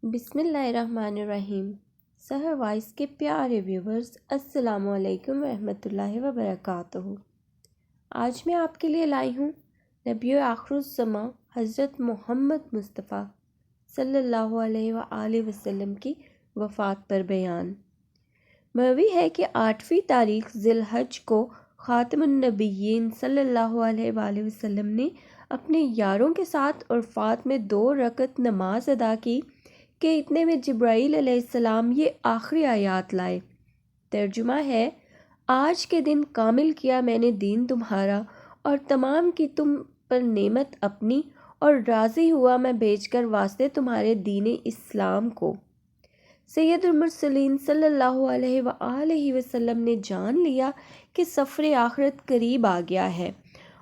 بسم اللہ الرحمن الرحیم۔ سحر وائس کے پیارے ویورز، السلام علیکم ورحمۃ اللہ وبرکاتہ۔ آج میں آپ کے لیے لائی ہوں نبی آخر الزماں حضرت محمد مصطفیٰ صلی اللہ علیہ وآلہ وسلم کی وفات پر بیان۔ مروی ہے کہ 8ویں تاریخ ذی الحج کو خاتم النبیین صلی اللہ علیہ وآلہ وسلم نے اپنے یاروں کے ساتھ عرفات میں 2 رکعت نماز ادا کی کہ اتنے میں جبرائیل علیہ السلام یہ آخری آیات لائے۔ ترجمہ ہے: آج کے دن کامل کیا میں نے دین تمہارا اور تمام کی تم پر نعمت اپنی، اور راضی ہوا میں بھیج کر واسطے تمہارے دین اسلام کو۔ سید المرسلین صلی اللہ علیہ وآلہ وسلم نے جان لیا کہ سفر آخرت قریب آ گیا ہے،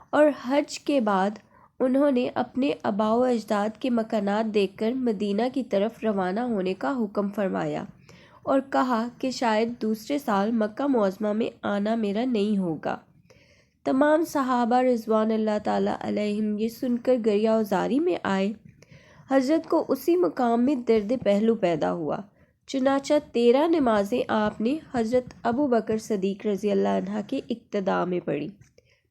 اور حج کے بعد انہوں نے اپنے آباء و اجداد کے مکانات دیکھ کر مدینہ کی طرف روانہ ہونے کا حکم فرمایا اور کہا کہ شاید دوسرے سال مکہ معظمہ میں آنا میرا نہیں ہوگا۔ تمام صحابہ رضوان اللہ تعالیٰ علیہم یہ سن کر گریہ وزاری میں آئے۔ حضرت کو اسی مقام میں درد پہلو پیدا ہوا، چنانچہ 13 نمازیں آپ نے حضرت ابو بکر صدیق رضی اللہ عنہ کے اقتداء میں پڑھی،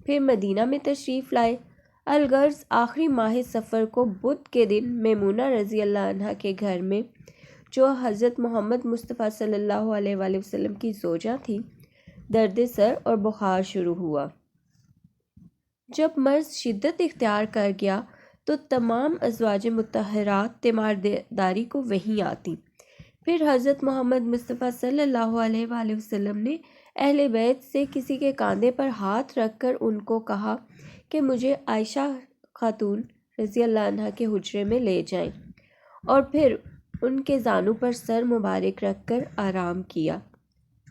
پھر مدینہ میں تشریف لائے۔ الغرض آخری ماہ سفر کو بدھ کے دن میمونہ رضی اللہ عنہ کے گھر میں، جو حضرت محمد مصطفیٰ صلی اللہ علیہ وآلہ وسلم کی زوجہ تھی، درد سر اور بخار شروع ہوا۔ جب مرض شدت اختیار کر گیا تو تمام ازواج مطہرات تیمارداری کو وہیں آتیں۔ پھر حضرت محمد مصطفیٰ صلی اللہ علیہ وآلہ وسلم نے اہل بیت سے کسی کے کاندھے پر ہاتھ رکھ کر ان کو کہا کہ مجھے عائشہ خاتون رضی اللہ عنہ کے حجرے میں لے جائیں، اور پھر ان کے زانوں پر سر مبارک رکھ کر آرام کیا۔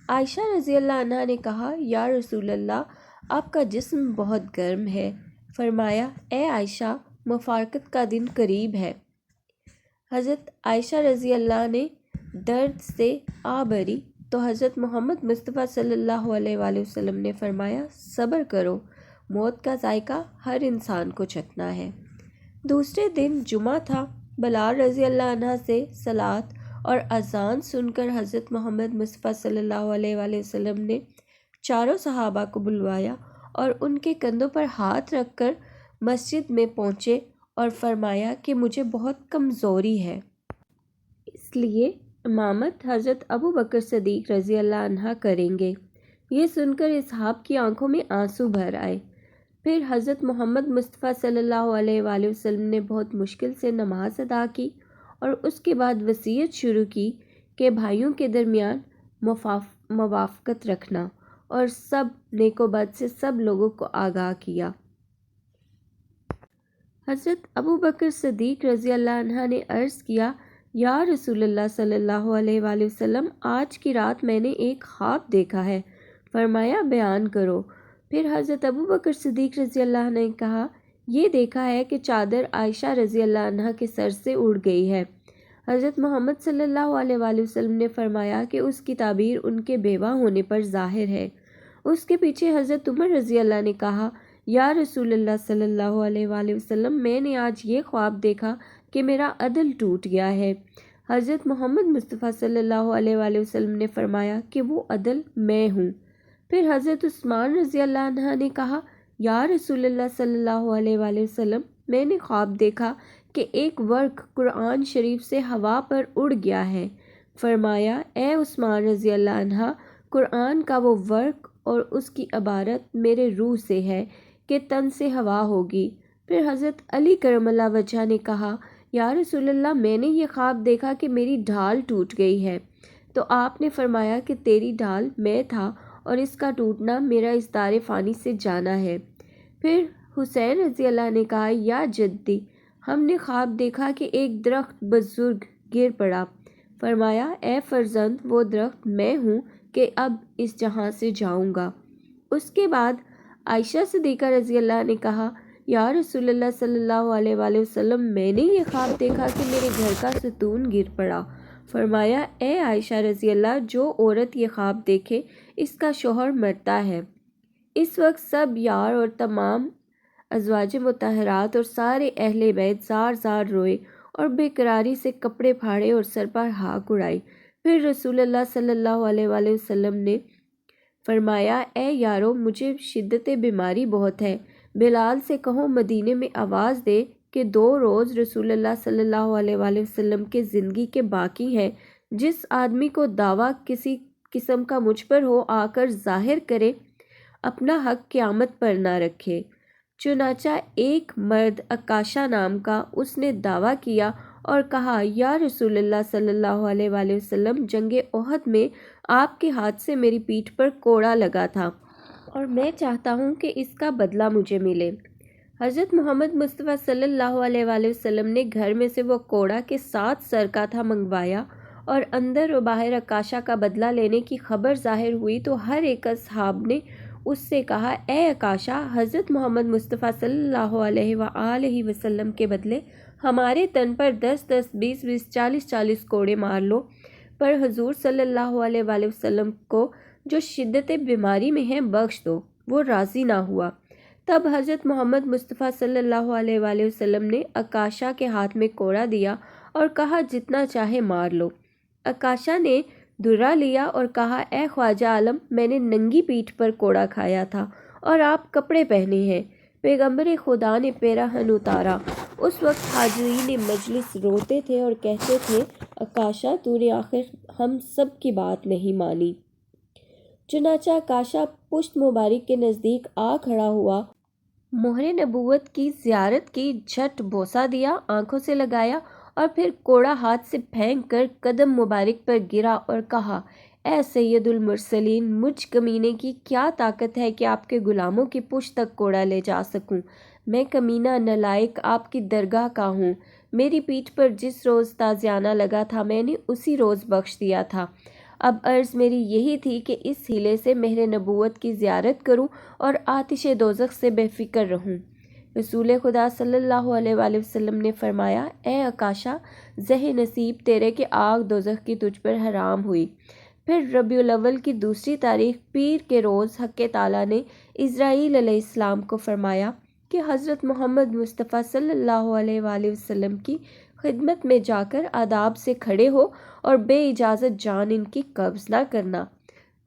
عائشہ رضی اللہ عنہ نے کہا: یا رسول اللہ، آپ کا جسم بہت گرم ہے۔ فرمایا: اے عائشہ، مفارقت کا دن قریب ہے۔ حضرت عائشہ رضی اللہ نے درد سے آ بھری تو حضرت محمد مصطفیٰ صلی اللہ علیہ وآلہ وسلم نے فرمایا: صبر کرو، موت کا ذائقہ ہر انسان کو چکھنا ہے۔ دوسرے دن جمعہ تھا۔ بلال رضی اللہ عنہ سے صلات اور اذان سن کر حضرت محمد مصطفیٰ صلی اللہ علیہ وآلہ وسلم نے چاروں صحابہ کو بلوایا اور ان کے کندھوں پر ہاتھ رکھ کر مسجد میں پہنچے اور فرمایا کہ مجھے بہت کمزوری ہے، اس لیے امامت حضرت ابو بکر صدیق رضی اللہ عنہ کریں گے۔ یہ سن کر اصحاب کی آنکھوں میں آنسو بھر آئے۔ پھر حضرت محمد مصطفیٰ صلی اللہ علیہ وآلہ وسلم نے بہت مشکل سے نماز ادا کی اور اس کے بعد وصیت شروع کی کہ بھائیوں کے درمیان موافقت رکھنا، اور سب نیک و بد سے سب لوگوں کو آگاہ کیا۔ حضرت ابو بکر صدیق رضی اللہ عنہ نے عرض کیا: یا رسول اللہ صلی اللہ علیہ وآلہ وسلم، آج کی رات میں نے ایک خواب دیکھا ہے۔ فرمایا: بیان کرو۔ پھر حضرت ابو بکر صدیق رضی اللہ عنہ نے کہا: یہ دیکھا ہے کہ چادر عائشہ رضی اللہ عنہ کے سر سے اڑ گئی ہے۔ حضرت محمد صلی اللہ علیہ وآلہ وسلم نے فرمایا کہ اس کی تعبیر ان کے بیوہ ہونے پر ظاہر ہے۔ اس کے پیچھے حضرت عمر رضی اللہ نے کہا: یا رسول اللہ صلی اللہ علیہ وآلہ وسلم، میں نے آج یہ خواب دیکھا کہ میرا عدل ٹوٹ گیا ہے۔ حضرت محمد مصطفیٰ صلی اللہ علیہ وآلہ وسلم نے فرمایا کہ وہ عدل میں ہوں۔ پھر حضرت عثمان رضی اللہ عنہ نے کہا: یا رسول اللہ صلی اللہ علیہ وآلہ وسلم، میں نے خواب دیکھا کہ ایک ورق قرآن شریف سے ہوا پر اڑ گیا ہے۔ فرمایا: اے عثمان رضی اللہ عنہ، قرآن کا وہ ورق اور اس کی عبارت میرے روح سے ہے کہ تن سے ہوا ہوگی۔ پھر حضرت علی کرم اللہ وجہہ نے کہا: یا رسول اللہ، میں نے یہ خواب دیکھا کہ میری ڈھال ٹوٹ گئی ہے۔ تو آپ نے فرمایا کہ تیری ڈھال میں تھا اور اس کا ٹوٹنا میرا اس دار فانی سے جانا ہے۔ پھر حسین رضی اللہ نے کہا: یا جدی، ہم نے خواب دیکھا کہ ایک درخت بزرگ گر پڑا۔ فرمایا: اے فرزند، وہ درخت میں ہوں کہ اب اس جہاں سے جاؤں گا۔ اس کے بعد عائشہ صدیقہ رضی اللہ نے کہا: یا رسول اللہ صلی اللہ علیہ وآلہ وسلم، میں نے یہ خواب دیکھا کہ میرے گھر کا ستون گر پڑا۔ فرمایا: اے عائشہ رضی اللہ، جو عورت یہ خواب دیکھے اس کا شوہر مرتا ہے۔ اس وقت سب یار اور تمام ازواج مطہرات اور سارے اہل بیت زار زار روئے اور بے قراری سے کپڑے پھاڑے اور سر پر ہاک اڑائی۔ پھر رسول اللہ صلی اللہ علیہ وآلہ وسلم نے فرمایا، اے یارو، مجھے شدت بیماری بہت ہے، بلال سے کہو مدینے میں آواز دے کہ 2 روز رسول اللہ صلی اللہ علیہ وآلہ وسلم کے زندگی کے باقی ہیں، جس آدمی کو دعویٰ کسی قسم کا مجھ پر ہو آ کر ظاہر کرے، اپنا حق قیامت پر نہ رکھے۔ چنانچہ ایک مرد عکاشہ نام کا، اس نے دعویٰ کیا اور کہا، یا رسول اللہ صلی اللہ علیہ وآلہ وسلم، جنگ احد میں آپ کے ہاتھ سے میری پیٹھ پر کوڑا لگا تھا اور میں چاہتا ہوں کہ اس کا بدلہ مجھے ملے۔ حضرت محمد مصطفیٰ صلی اللہ علیہ وآلہ وسلم نے گھر میں سے وہ کوڑا کے 7 سر کا تھا منگوایا، اور اندر و باہر عکاشہ کا بدلہ لینے کی خبر ظاہر ہوئی تو ہر ایک اصحاب نے اس سے کہا، اے عکاشہ، حضرت محمد مصطفیٰ صلی اللہ علیہ وآلہ وسلم کے بدلے ہمارے تن پر 10-10، 20-20، 40-40 کوڑے مار لو۔ پر حضور صلی اللہ علیہ وآلہ وسلم کو جو شدت بیماری میں ہیں بخش دو۔ وہ راضی نہ ہوا۔ تب حضرت محمد مصطفیٰ صلی اللہ علیہ وآلہ وسلم نے عکاشہ کے ہاتھ میں کوڑا دیا اور کہا، جتنا چاہے مار لو۔ عکاشہ نے درہ لیا اور کہا، اے خواجہ عالم، میں نے ننگی پیٹھ پر کوڑا کھایا تھا اور آپ کپڑے پہنے ہیں۔ پیغمبر خدا نے پیراہن اتارا۔ اس وقت حاضرین مجلس روتے تھے اور کہتے تھے، عکاشہ، تو نے آخر ہم سب کی بات نہیں مانی۔ چنانچہ عکاشہ پشت مبارک کے نزدیک آ کھڑا ہوا، مہر نبوت کی زیارت کی، جھٹ بوسہ دیا، آنکھوں سے لگایا اور پھر کوڑا ہاتھ سے پھینک کر قدم مبارک پر گرا اور کہا، اے سید المرسلین، مجھ کمینے کی کیا طاقت ہے کہ آپ کے غلاموں کی پشت تک کوڑا لے جا سکوں؟ میں کمینہ نالائق آپ کی درگاہ کا ہوں۔ میری پیٹھ پر جس روز تازیانہ لگا تھا میں نے اسی روز بخش دیا تھا۔ اب عرض میری یہی تھی کہ اس ہیلے سے مہر نبوت کی زیارت کروں اور آتش دوزخ سے بے فکر رہوں۔ رسول خدا صلی اللہ علیہ وآلہ وسلم نے فرمایا، اے عکاشہ، زہ نصیب تیرے کہ آگ دوزخ کی تجھ پر حرام ہوئی۔ پھر ربیع الاول کی 2 تاریخ پیر کے روز حق تعالیٰ نے اسرائیل علیہ السلام کو فرمایا کہ حضرت محمد مصطفیٰ صلی اللہ علیہ وآلہ وسلم کی خدمت میں جا کر آداب سے کھڑے ہو اور بے اجازت جان ان کی قبض نہ کرنا۔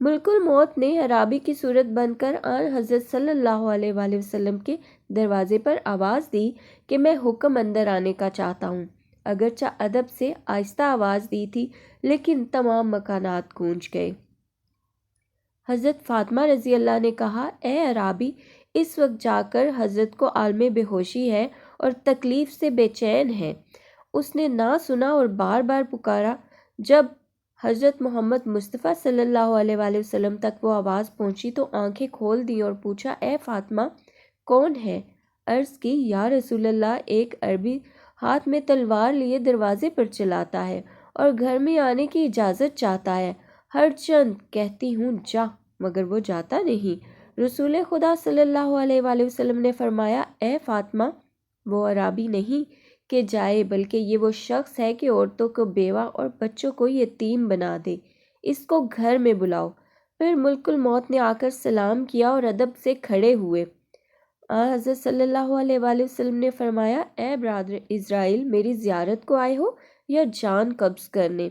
ملک الموت نے عرابی کی صورت بن کر آن حضرت صلی اللہ علیہ وآلہ وسلم کے دروازے پر آواز دی کہ میں حکم اندر آنے کا چاہتا ہوں۔ اگرچہ ادب سے آہستہ آواز دی تھی لیکن تمام مکانات گونج گئے۔ حضرت فاطمہ رضی اللہ نے کہا، اے عرابی، اس وقت جا کر حضرت کو عالم بے ہوشی ہے اور تکلیف سے بے چین ہے۔ اس نے نہ سنا اور بار بار پکارا۔ جب حضرت محمد مصطفیٰ صلی اللہ علیہ وآلہ وسلم تک وہ آواز پہنچی تو آنکھیں کھول دیں اور پوچھا، اے فاطمہ، کون ہے؟ عرض کی، یا رسول اللہ، ایک عربی ہاتھ میں تلوار لیے دروازے پر چلاتا ہے اور گھر میں آنے کی اجازت چاہتا ہے۔ ہر چند کہتی ہوں جا، مگر وہ جاتا نہیں۔ رسول خدا صلی اللہ علیہ وآلہ وسلم نے فرمایا، اے فاطمہ، وہ عرابی نہیں کہ جائے، بلکہ یہ وہ شخص ہے کہ عورتوں کو بیوہ اور بچوں کو یتیم بنا دے۔ اس کو گھر میں بلاؤ۔ پھر ملک الموت نے آ کر سلام کیا اور ادب سے کھڑے ہوئے۔ حضرت صلی اللہ علیہ وآلہ وسلم نے فرمایا، اے برادر اسرائیل، میری زیارت کو آئے ہو یا جان قبض کرنے؟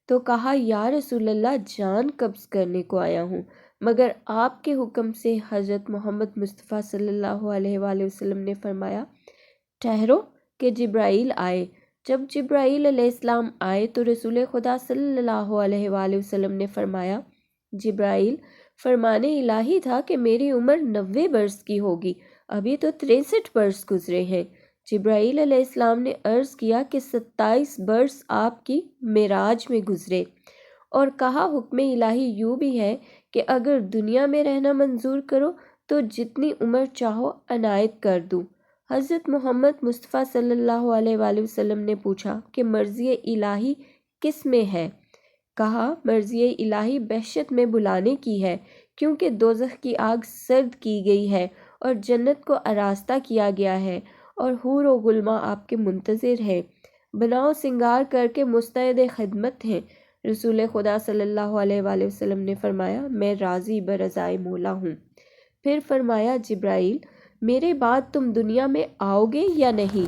تو کہا، یا رسول اللہ، جان قبض کرنے کو آیا ہوں، مگر آپ کے حکم سے۔ حضرت محمد مصطفیٰ صلی اللہ علیہ وآلہ وسلم نے فرمایا، ٹھہرو کہ جبرائیل آئے۔ جب جبرائیل علیہ السلام آئے تو رسول خدا صلی اللہ علیہ وآلہ وسلم نے فرمایا، جبرائیل، فرمان الہی تھا کہ میری عمر 90 برس کی ہوگی، ابھی تو 63 برس گزرے ہیں۔ جبرائیل علیہ السلام نے عرض کیا کہ 27 برس آپ کی معراج میں گزرے، اور کہا، حکم الہی یوں بھی ہے کہ اگر دنیا میں رہنا منظور کرو تو جتنی عمر چاہو عنایت کر دوں۔ حضرت محمد مصطفیٰ صلی اللہ علیہ وآلہ وسلم نے پوچھا کہ مرضی الہی کس میں ہے؟ کہا، مرضی الہی بہشت میں بلانے کی ہے، کیونکہ دوزخ کی آگ سرد کی گئی ہے اور جنت کو آراستہ کیا گیا ہے، اور حور و غلماں آپ کے منتظر ہیں، بناؤ سنگار کر کے مستعد خدمت ہیں۔ رسول خدا صلی اللہ علیہ وآلہ وسلم نے فرمایا، میں راضی برضائے مولا ہوں۔ پھر فرمایا، جبرائیل، میرے بعد تم دنیا میں آؤ گے یا نہیں؟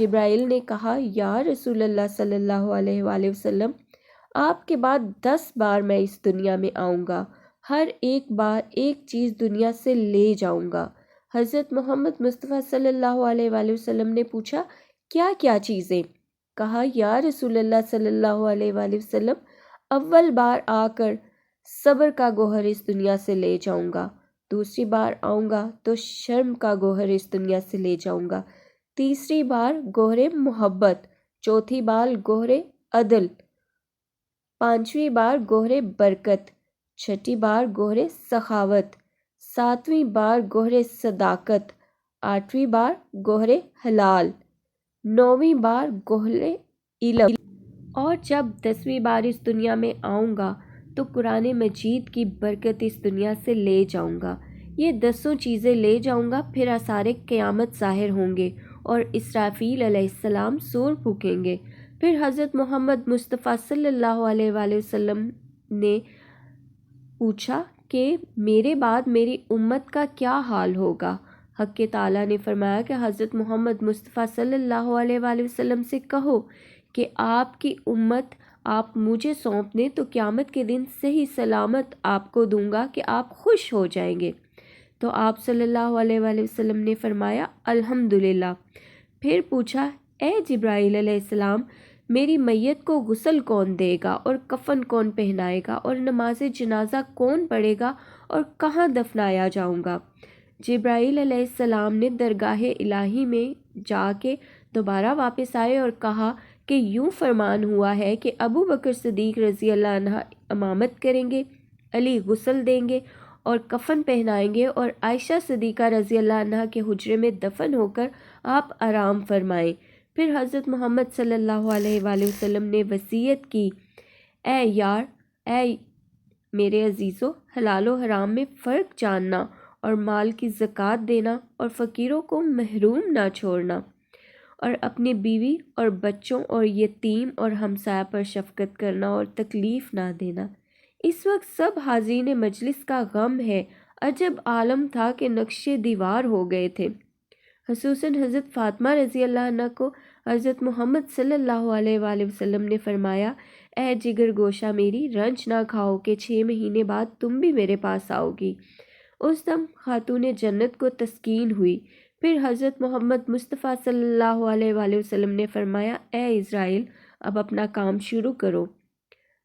جبرائیل نے کہا یا رسول اللہ صلی اللہ علیہ وآلہ وسلم، آپ کے بعد 10 بار میں اس دنیا میں آؤں گا، ہر ایک بار ایک چیز دنیا سے لے جاؤں گا۔ حضرت محمد مصطفیٰ صلی اللہ علیہ وآلہ وسلم نے پوچھا کیا کیا چیزیں؟ کہا یا رسول اللہ صلی اللہ علیہ وآلہ وسلم، اول بار آ کر صبر کا گوہر اس دنیا سے لے جاؤں گا، دوسری بار آؤں گا تو شرم کا گوہر اس دنیا سے لے جاؤں گا، تیسری بار گوہر محبت، چوتھی بار گوہر عدل، پانچویں بار گوہر برکت، چھٹی بار گوہر سخاوت، ساتویں بار گوہر صداقت، آٹھویں بار گوہر حلال، نویں بار گوہر علم، اور جب 10ویں بار اس دنیا میں آؤں گا تو قرآن مجید کی برکت اس دنیا سے لے جاؤں گا۔ یہ 10 چیزیں لے جاؤں گا، پھر آثار قیامت ظاہر ہوں گے اور اسرافیل علیہ السلام سور پھونکیں گے۔ پھر حضرت محمد مصطفیٰ صلی اللہ علیہ وآلہ وسلم نے پوچھا کہ میرے بعد میری امت کا کیا حال ہوگا؟ حق تعالیٰ نے فرمایا کہ حضرت محمد مصطفیٰ صلی اللہ علیہ وآلہ وسلم سے کہو کہ آپ کی امت آپ مجھے سونپ دیں تو قیامت کے دن صحیح سلامت آپ کو دوں گا کہ آپ خوش ہو جائیں گے۔ تو آپ صلی اللہ علیہ وآلہ وسلم نے فرمایا الحمدللہ۔ پھر پوچھا اے جبرائیل علیہ السلام، میری میت کو غسل کون دے گا اور کفن کون پہنائے گا اور نماز جنازہ کون پڑھے گا اور کہاں دفنایا جاؤں گا؟ جبرائیل علیہ السلام نے درگاہ الہی میں جا کے دوبارہ واپس آئے اور کہا کہ یوں فرمان ہوا ہے کہ ابو بکر صدیق رضی اللہ عنہ امامت کریں گے، علی غسل دیں گے اور کفن پہنائیں گے، اور عائشہ صدیقہ رضی اللہ عنہ کے حجرے میں دفن ہو کر آپ آرام فرمائیں۔ پھر حضرت محمد صلی اللہ علیہ وآلہ وسلم نے وصیت کی، اے میرے عزیزو، حلال و حرام میں فرق جاننا اور مال کی زکوٰۃ دینا اور فقیروں کو محروم نہ چھوڑنا، اور اپنی بیوی اور بچوں اور یتیم اور ہمسایہ پر شفقت کرنا اور تکلیف نہ دینا۔ اس وقت سب حاضرین مجلس کا غم ہے، عجب عالم تھا کہ نقشے دیوار ہو گئے تھے۔ خصوصاً حضرت فاطمہ رضی اللہ عنہ کو حضرت محمد صلی اللہ علیہ وآلہ وسلم نے فرمایا اے جگر گوشہ میری، رنج نہ کھاؤ کہ 6 مہینے بعد تم بھی میرے پاس آؤ گی۔ اس دم خاتون جنت کو تسکین ہوئی۔ پھر حضرت محمد مصطفیٰ صلی اللہ علیہ وآلہ وسلم نے فرمایا اے اسرائیل، اب اپنا کام شروع کرو۔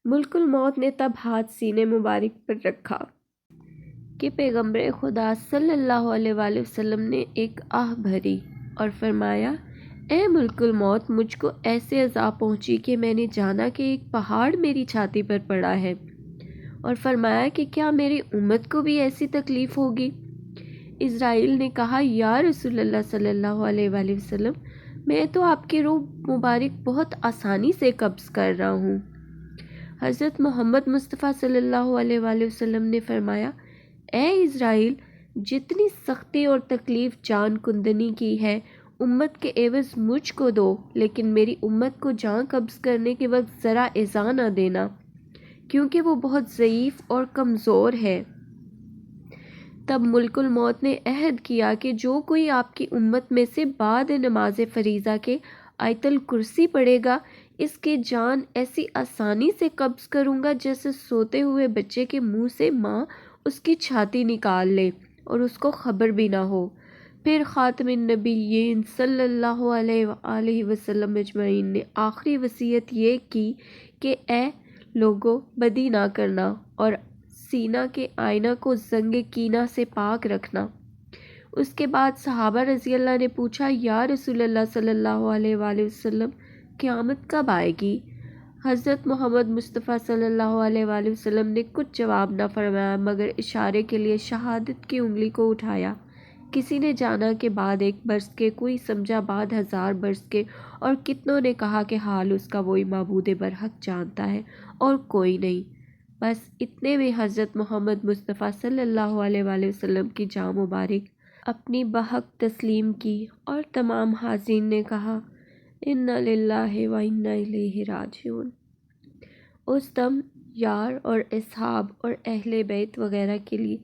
ملک الموت نے تب ہاتھ سینے مبارک پر رکھا کہ پیغمبر خدا صلی اللہ علیہ وآلہ وسلم نے ایک آہ بھری اور فرمایا اے ملک الموت، مجھ کو ایسے عذاب پہنچی کہ میں نے جانا کہ ایک پہاڑ میری چھاتی پر پڑا ہے، اور فرمایا کہ کیا میری امت کو بھی ایسی تکلیف ہوگی؟ اسرائیل نے کہا یا رسول اللہ صلی اللہ علیہ وآلہ وسلم، میں تو آپ کی روح مبارک بہت آسانی سے قبض کر رہا ہوں۔ حضرت محمد مصطفیٰ صلی اللہ علیہ وآلہ وسلم نے فرمایا اے اسرائیل، جتنی سختی اور تکلیف جان کندنی کی ہے امت کے عوض مجھ کو دو، لیکن میری امت کو جان قبض کرنے کے وقت ذرا ایذا نہ دینا، کیونکہ وہ بہت ضعیف اور کمزور ہے۔ تب ملک الموت نے عہد کیا کہ جو کوئی آپ کی امت میں سے بعد نماز فریضہ کے آیت الکرسی پڑھے گا، اس کے جان ایسی آسانی سے قبض کروں گا جیسے سوتے ہوئے بچے کے منہ سے ماں اس کی چھاتی نکال لے اور اس کو خبر بھی نہ ہو۔ پھر خاتم النبیین صلی اللہ علیہ وآلہ وسلم اجمعین نے آخری وصیت یہ کی کہ اے لوگو، بدی نہ کرنا اور سینہ کے آئینہ کو زنگ کینہ سے پاک رکھنا۔ اس کے بعد صحابہ رضی اللہ نے پوچھا یا رسول اللہ صلی اللہ علیہ وآلہ وسلم، قیامت کب آئے گی؟ حضرت محمد مصطفیٰ صلی اللہ علیہ وآلہ وسلم نے کچھ جواب نہ فرمایا مگر اشارے کے لیے شہادت کی انگلی کو اٹھایا۔ کسی نے جانا کہ بعد 1 برس کے، کوئی سمجھا بعد 1000 برس کے، اور کتنوں نے کہا کہ حال اس کا وہی معبود برحق جانتا ہے اور کوئی نہیں۔ بس اتنے میں حضرت محمد مصطفیٰ صلی اللہ علیہ وآلہ وسلم کی جاں مبارک اپنی بحق تسلیم کی اور تمام حاضرین نے کہا انا للہ و انا الیہ راجعون۔ اس دم یار اور اصحاب اور اہل بیت وغیرہ کے لیے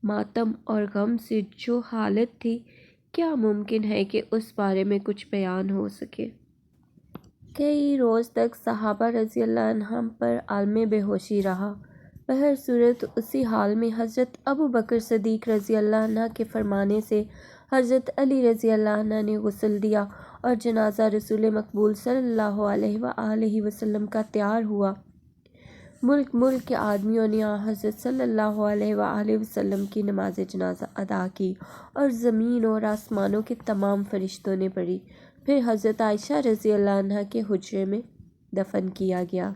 ماتم اور غم سے جو حالت تھی کیا ممکن ہے کہ اس بارے میں کچھ بیان ہو سکے؟ کئی روز تک صحابہ رضی اللہ عنہم پر عالم بے ہوشی رہا۔ بہر صورت اسی حال میں حضرت ابو بکر صدیق رضی اللہ عنہ کے فرمانے سے حضرت علی رضی اللہ عنہ نے غسل دیا اور جنازہ رسول مقبول صلی اللہ علیہ وآلہ وسلم کا تیار ہوا۔ ملک ملک کے آدمیوں نے حضرت صلی اللہ علیہ وآلہ وسلم کی نماز جنازہ ادا کی اور زمین اور آسمانوں کے تمام فرشتوں نے پڑھی۔ پھر حضرت عائشہ رضی اللہ عنہ کے حجرے میں دفن کیا گیا۔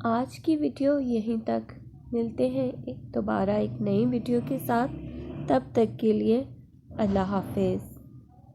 آج کی ویڈیو یہیں تک، ملتے ہیں دوبارہ ایک نئی ویڈیو کے ساتھ، تب تک کے لیے اللہ حافظ۔